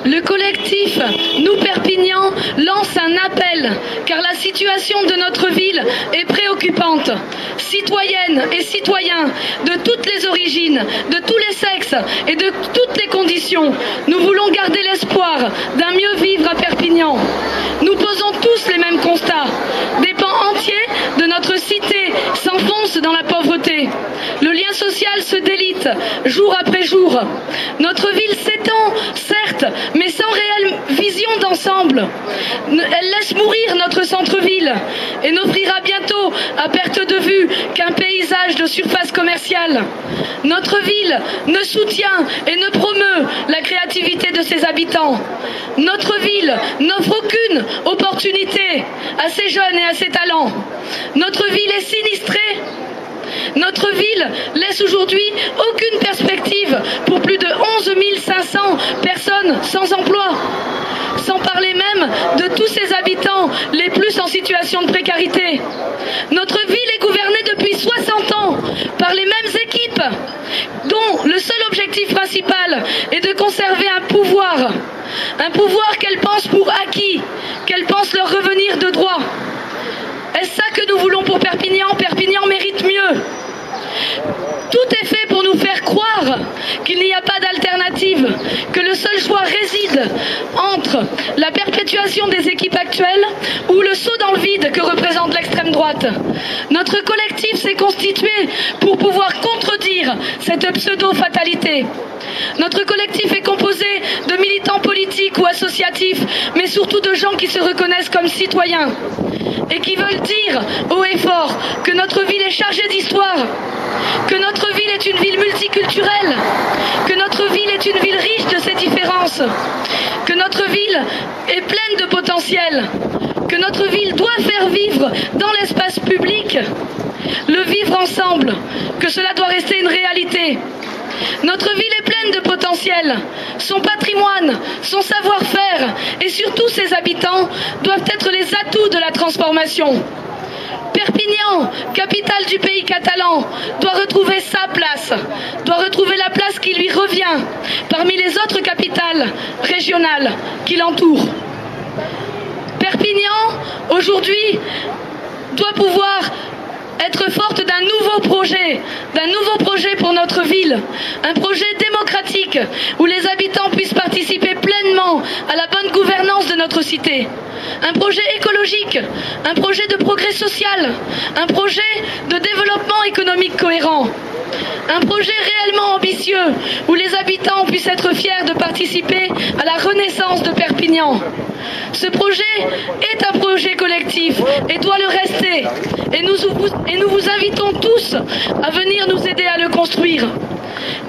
Le collectif Nous Perpignan lance un appel, car la situation de notre ville est préoccupante. Citoyennes et citoyens de toutes les origines, de tous les sexes et de toutes les conditions, nous voulons garder l'espoir d'un mieux vivre à Perpignan. Nous posons tous les mêmes constats. Des pans entiers de notre cité s'enfoncent dans la pauvreté. Le lien social se délite jour après jour. Notre ville s'étend, certes, mais sans réelle vision d'ensemble. Elle laisse mourir notre centre-ville et n'offrira bientôt à perte de vue qu'un paysage de surface commerciale. Notre ville ne soutient et ne promeut la créativité de ses habitants. Notre ville n'offre aucune opportunité à ses jeunes et à ses talents. Notre ville est sinistrée. Notre ville laisse aujourd'hui aucune perspective pour plus de 11 500 personnes sans emploi. Sans parler même de tous ses habitants les plus en situation de précarité. Notre ville est gouvernée depuis 60 ans par les mêmes équipes dont le seul objectif principal est de conserver un pouvoir qu'elles pensent pour acquis, qu'elles pensent leur revenir de droit. Est-ce ça que nous voulons pour Perpignan? Perpignan mérite mieux. Tout est fait pour nous faire croire qu'il n'y a pas d'alternative, que le seul choix réside entre la perpétuation des équipes actuelles ou le saut dans le vide que représente l'extrême droite. Notre collectif s'est constitué pour pouvoir contredire cette pseudo-fatalité. Notre collectif est composé de militants politiques ou associatifs, mais surtout de gens qui se reconnaissent comme citoyens et qui veulent dire haut et fort que notre ville est chargée d'histoire, que notre ville est une ville multiculturelle, que notre ville est une ville riche de ses différences, que notre ville est pleine de potentiel, que notre ville doit faire vivre dans l'espace public le vivre ensemble, que cela doit rester une réalité. Notre ville est pleine de potentiel. Son patrimoine, son savoir-faire et surtout ses habitants doivent être les atouts de la transformation. Perpignan, capitale du pays catalan, doit retrouver sa place, doit retrouver la place qui lui revient parmi les autres capitales régionales qui l'entourent. Perpignan, aujourd'hui, doit pouvoir être forte d'un nouveau projet pour notre ville, un projet démocratique où les habitants puissent participer pleinement à la bonne gouvernance de notre cité, un projet écologique, un projet de progrès social, un projet de développement économique cohérent, un projet réellement ambitieux où les habitants puissent être fiers de participer à la renaissance de Perpignan. Ce projet est un projet collectif et doit le rester. Et nous vous invitons tous à venir nous aider à le construire.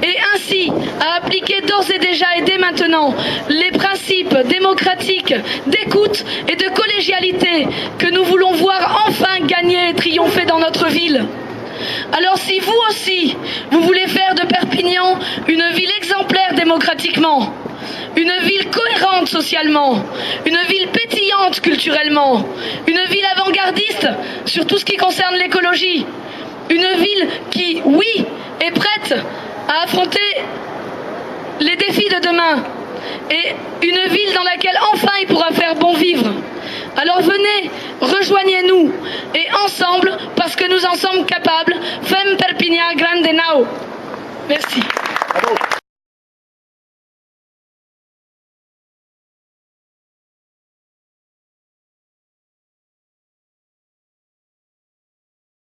Et ainsi à appliquer d'ores et déjà et dès maintenant les principes démocratiques d'écoute et de collégialité que nous voulons voir enfin gagner et triompher dans notre ville. Alors si vous aussi, vous voulez faire de Perpignan une ville exemplaire démocratiquement, une ville cohérente socialement, une ville pétillante culturellement, une ville avant-gardiste sur tout ce qui concerne l'écologie, une ville qui, oui, est prête à affronter les défis de demain et une ville dans laquelle enfin il pourra faire bon vivre. Alors venez, rejoignez-nous et ensemble, parce que nous en sommes capables, fem Perpignan grande now. Merci.